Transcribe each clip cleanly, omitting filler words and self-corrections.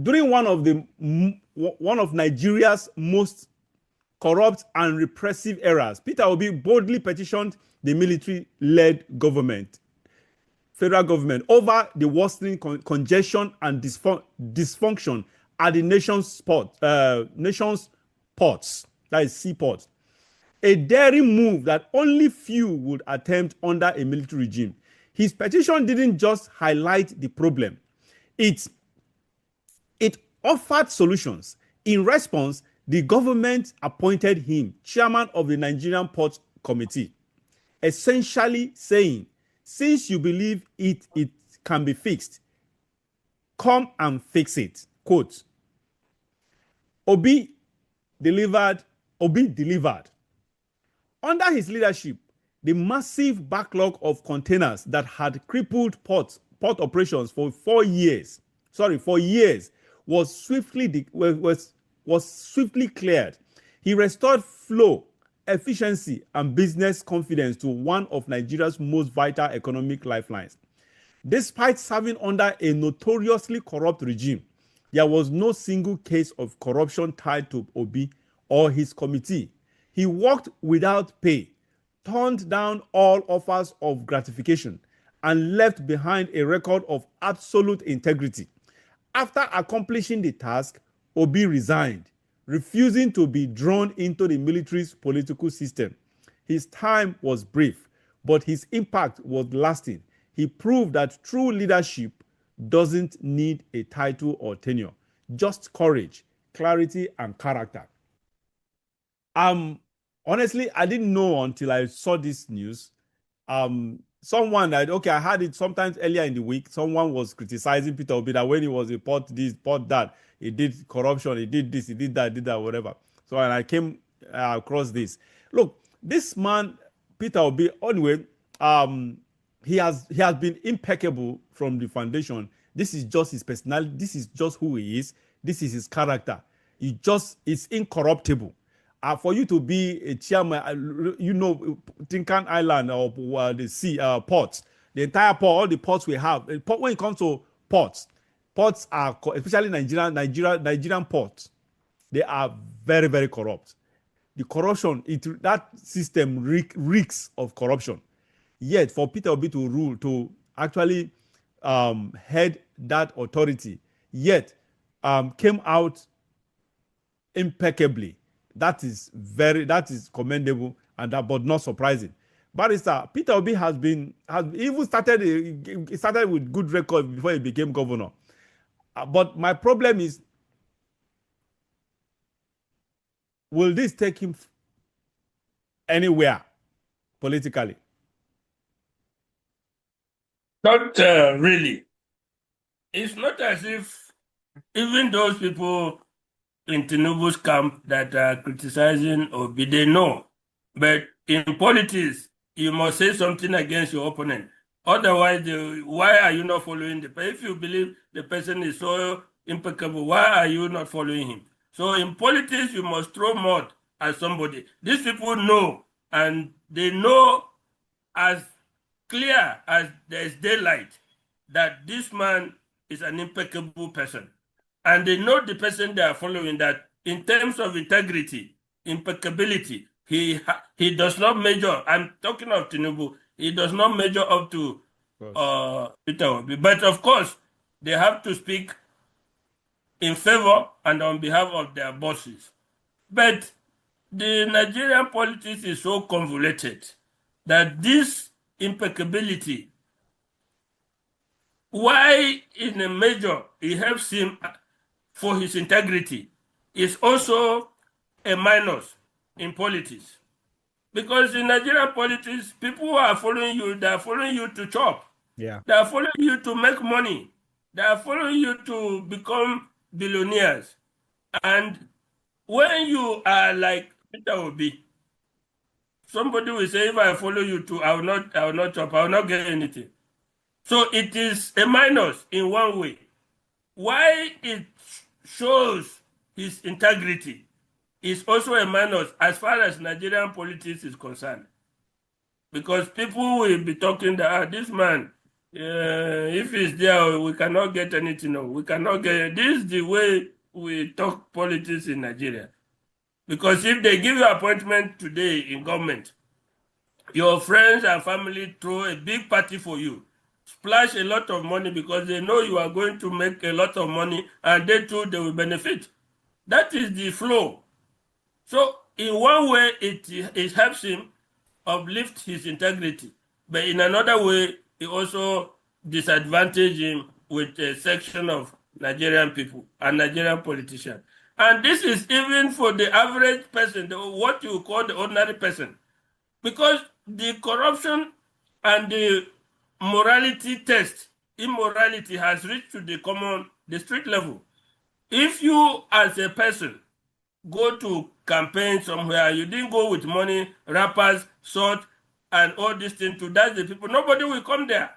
during one of Nigeria's most corrupt and repressive eras, Peter Obi boldly petitioned the military-led government, federal government, over the worsening congestion and dysfunction at the nation's ports, that is seaports. A daring move that only few would attempt under a military regime. His petition didn't just highlight the problem. It offered solutions. In response, the government appointed him chairman of the Nigerian Ports Committee, essentially saying, since you believe it can be fixed, come and fix it. Quote, Obi delivered. Under his leadership, the massive backlog of containers that had crippled port operations for 4 years, was swiftly cleared. He restored flow, efficiency, and business confidence to one of Nigeria's most vital economic lifelines. Despite serving under a notoriously corrupt regime, there was no single case of corruption tied to Obi or his committee. He worked without pay, turned down all offers of gratification, and left behind a record of absolute integrity. After accomplishing the task, Obi resigned, refusing to be drawn into the military's political system. His time was brief, but his impact was lasting. He proved that true leadership doesn't need a title or tenure, just courage, clarity, and character. Honestly, I didn't know until I saw this news. Someone that, okay, I had it sometimes earlier in the week. Someone was criticizing Peter Obi that when he was a port this, port that, he did corruption, he did this, he did that, whatever. So, and I came across this. Look, this man, Peter Obi, anyway, he has been impeccable from the foundation. This is just his personality. This is just who he is. This is his character. It's incorruptible. For you to be a chairman, Tinkan Island or the sea ports, the entire port, all the ports we have. When it comes to ports are, especially Nigerian ports, they are very, very corrupt. The corruption, that system reeks of corruption. Yet, for Peter Obi to rule, to actually head that authority, yet came out impeccably. That is commendable, but not surprising. Barrister Peter Obi has even started with good record before he became governor. But my problem is, will this take him anywhere politically? Not really. It's not as if even those people in Tinubu's camp that are criticizing Obi, they know. But in politics, you must say something against your opponent. Otherwise, why are you not following the person? If you believe the person is so impeccable, why are you not following him? So in politics, you must throw mud at somebody. These people know, and they know as clear as there's daylight that this man is an impeccable person. And they know the person they are following, that in terms of integrity, impeccability, he does not measure. I'm talking of Tinubu. He does not measure up to Peter Obi. But of course, they have to speak in favor and on behalf of their bosses. But the Nigerian politics is so convoluted that this impeccability, why in a measure it helps him for his integrity, is also a minus in politics. Because in Nigerian politics, people who are following you, they are following you to chop. Yeah. They are following you to make money. They are following you to become billionaires. And when you are like Peter Obi, somebody will say, if I follow you too, I will not chop, I will not get anything. So it is a minus in one way. Why it shows his integrity is also a minus as far as Nigerian politics is concerned. Because people will be talking that this man If it's there, we cannot get anything. No, we cannot get. This is the way we talk politics in Nigeria. Because if they give you appointment today in government, your friends and family throw a big party for you, splash a lot of money because they know you are going to make a lot of money, and they too they will benefit. That is the flow. So in one way, it helps him uplift his integrity, but in another way, it also disadvantages him with a section of Nigerian people and Nigerian politicians. And this is even for the average person, what you call the ordinary person, because the corruption and the morality test, immorality has reached to the street level. If you as a person go to campaign somewhere, you didn't go with money, rappers, sword, and all these things to dash the people, nobody will come there.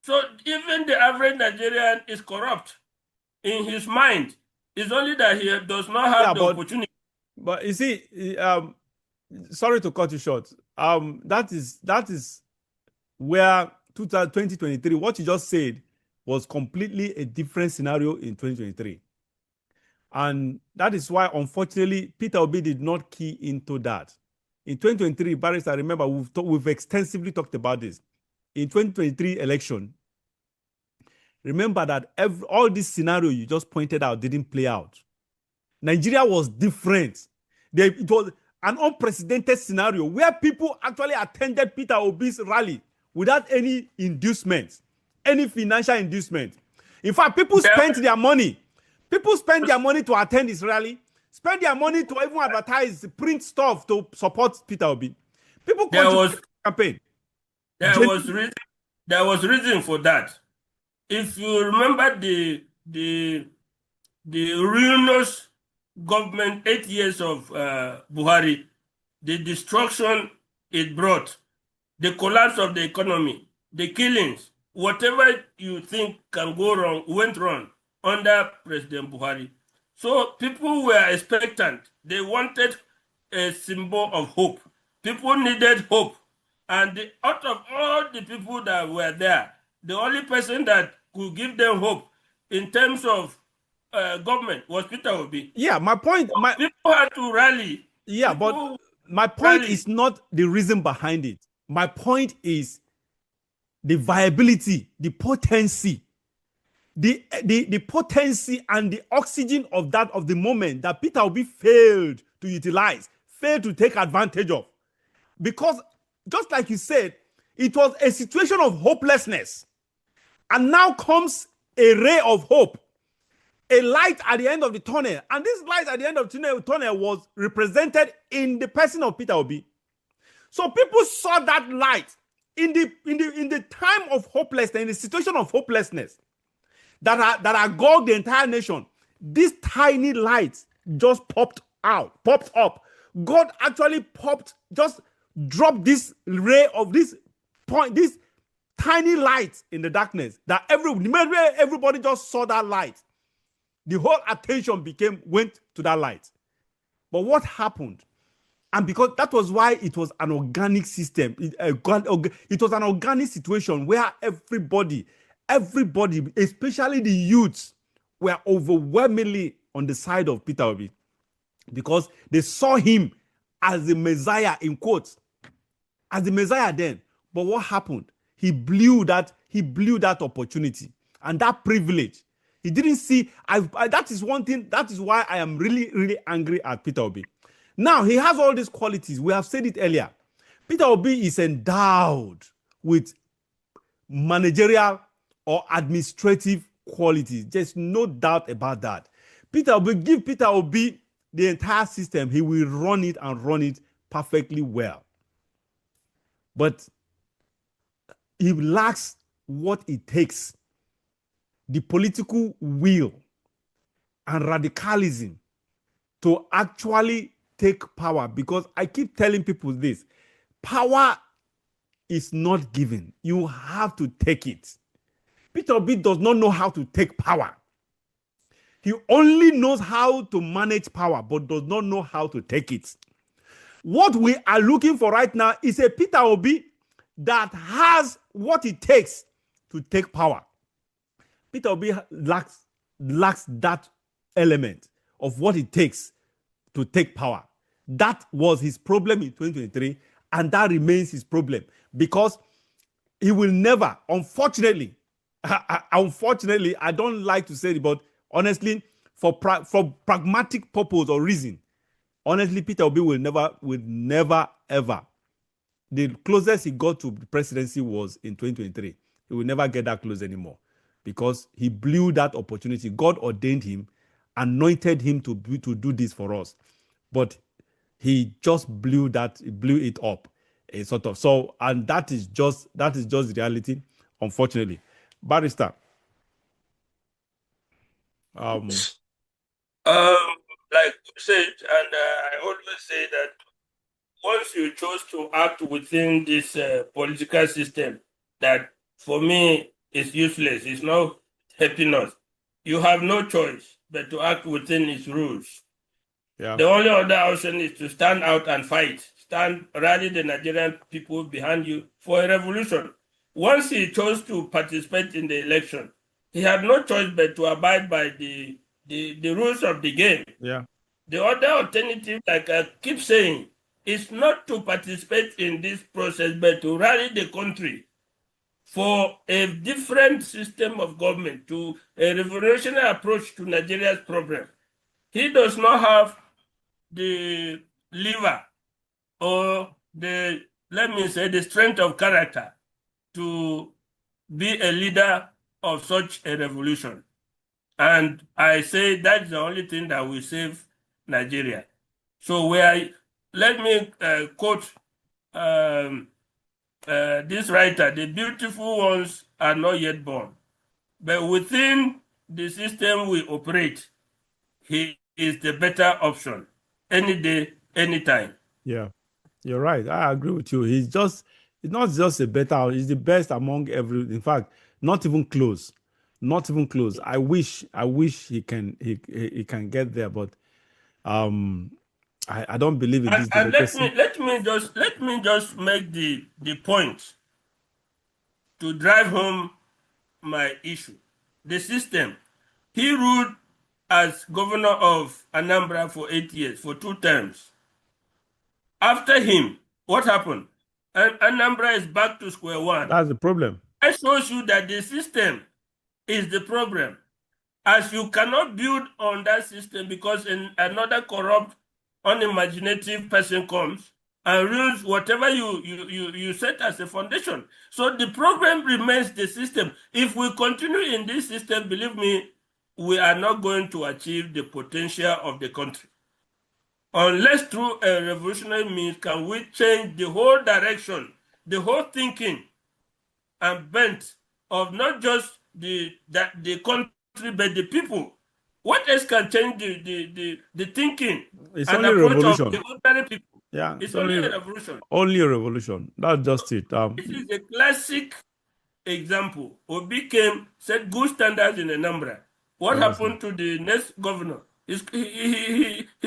So even the average Nigerian is corrupt in his mind. It's only that he does not have the opportunity. But you see, sorry to cut you short. That is where 2023, what you just said was completely a different scenario in 2023. And that is why, unfortunately, Peter Obi did not key into that. In 2023, Barrister, remember, we've extensively talked about this. In 2023 election, remember that all this scenario you just pointed out didn't play out. Nigeria was different. It was an unprecedented scenario where people actually attended Peter Obi's rally without any inducement, any financial inducement. In fact, people spent their money. People spend their money to attend his rally, spend their money to even advertise, print stuff to support Peter Obi. People contributed to the campaign. There was reason for that. If you remember the ruinous government 8 years of Buhari, the destruction it brought, the collapse of the economy, the killings, whatever you think can go wrong, went wrong under President Buhari. So people were expectant. They wanted a symbol of hope. People needed hope. And out of all the people that were there, the only person that could give them hope in terms of government was Peter Obi. Yeah, my point. People had to rally. Yeah, but my point is not the reason behind it. My point is the viability, the potency, the potency and the oxygen of the moment that Peter Obi failed to utilize, failed to take advantage of. Because just like you said, it was a situation of hopelessness. And now comes a ray of hope, a light at the end of the tunnel. And this light at the end of the tunnel was represented in the person of Peter Obi. So people saw that light in the time of hopelessness, in the situation of hopelessness that engulfed the entire nation. This tiny light just popped up. God actually just dropped this ray of this tiny light in the darkness that everybody just saw that light. The whole attention went to that light. But what happened? And because that was why it was an organic system. It was an organic situation where everybody, especially the youths, were overwhelmingly on the side of Peter Obi because they saw him as the Messiah, in quotes, as the Messiah then. But what happened? He blew that opportunity and that privilege. He didn't see. That is one thing. That is why I am really, really angry at Peter Obi. Now, he has all these qualities. We have said it earlier. Peter Obi is endowed with managerial or administrative qualities. There's no doubt about that. Give Peter Obi the entire system. He will run it and run it perfectly well. But he lacks what it takes, the political will and radicalism to actually take power. Because I keep telling people this, power is not given. You have to take it. Peter Obi does not know how to take power. He only knows how to manage power, but does not know how to take it. What we are looking for right now is a Peter Obi that has what it takes to take power. Peter Obi lacks that element of what it takes to take power. That was his problem in 2023, and that remains his problem because he will never, unfortunately, unfortunately, I don't like to say it, but honestly, for pragmatic purpose or reason, honestly, Peter Obi will never, ever. The closest he got to the presidency was in 2023. He will never get that close anymore because he blew that opportunity. God ordained him, anointed him to do this for us, but he just blew it up, sort of. So, and that is just reality, unfortunately. Barrister. Like you said, and I always say that once you chose to act within this political system, that for me is useless, it's not helping us. You have no choice but to act within its rules. Yeah. The only other option is to stand out and fight, rally the Nigerian people behind you for a revolution. Once he chose to participate in the election, he had no choice but to abide by the rules of the game. Yeah. The other alternative, like I keep saying, is not to participate in this process, but to rally the country for a different system of government, to a revolutionary approach to Nigeria's problem. He does not have the liver or the, let me say, the strength of character to be a leader of such a revolution. And I say that's the only thing that will save Nigeria. So let me quote this writer: the beautiful ones are not yet born, but within the system we operate, he is the better option any day, anytime. Yeah, you're right. I agree with you. He's not just a better, he's the best among in fact, not even close. Not even close. I wish he can get there, but I don't believe in this democracy. And let me just make the point to drive home my issue. The system. He ruled as governor of Anambra for 8 years, for 2 terms. After him, what happened? And Anambra is back to square one. That's the problem. That shows you that the system is the problem. As you cannot build on that system because another corrupt, unimaginative person comes and ruins whatever you set as a foundation. So the problem remains the system. If we continue in this system, believe me, we are not going to achieve the potential of the country. Unless through a revolutionary means can we change the whole direction, the whole thinking and bent of not just the country but the people. What else can change the thinking and approach of the ordinary people? Yeah, it's only a revolution. Only a revolution. That's just it. This is a classic example. Obi set good standards in Anambra. What happened to the next governor? He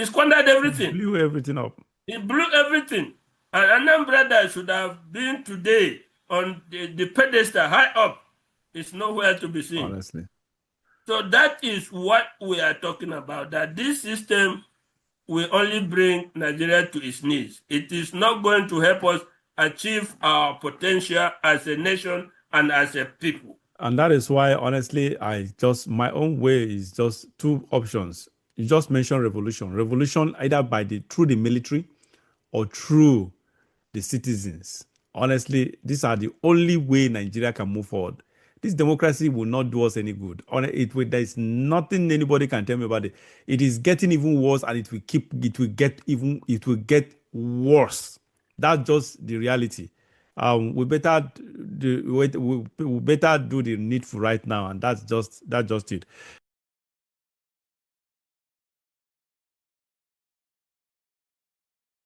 squandered everything. He blew everything up. He blew everything. And Anambra that should have been today on the pedestal high up is nowhere to be seen. Honestly. So that is what we are talking about, that this system will only bring Nigeria to its knees. It is not going to help us achieve our potential as a nation and as a people. And that is why, honestly, my own way is just 2 options. You just mentioned revolution. Revolution either through the military or through the citizens. Honestly, these are the only way Nigeria can move forward. This democracy will not do us any good. There is nothing anybody can tell me about it. It is getting even worse, and it will get worse. That's just the reality. We better do the needful right now, and that's just it.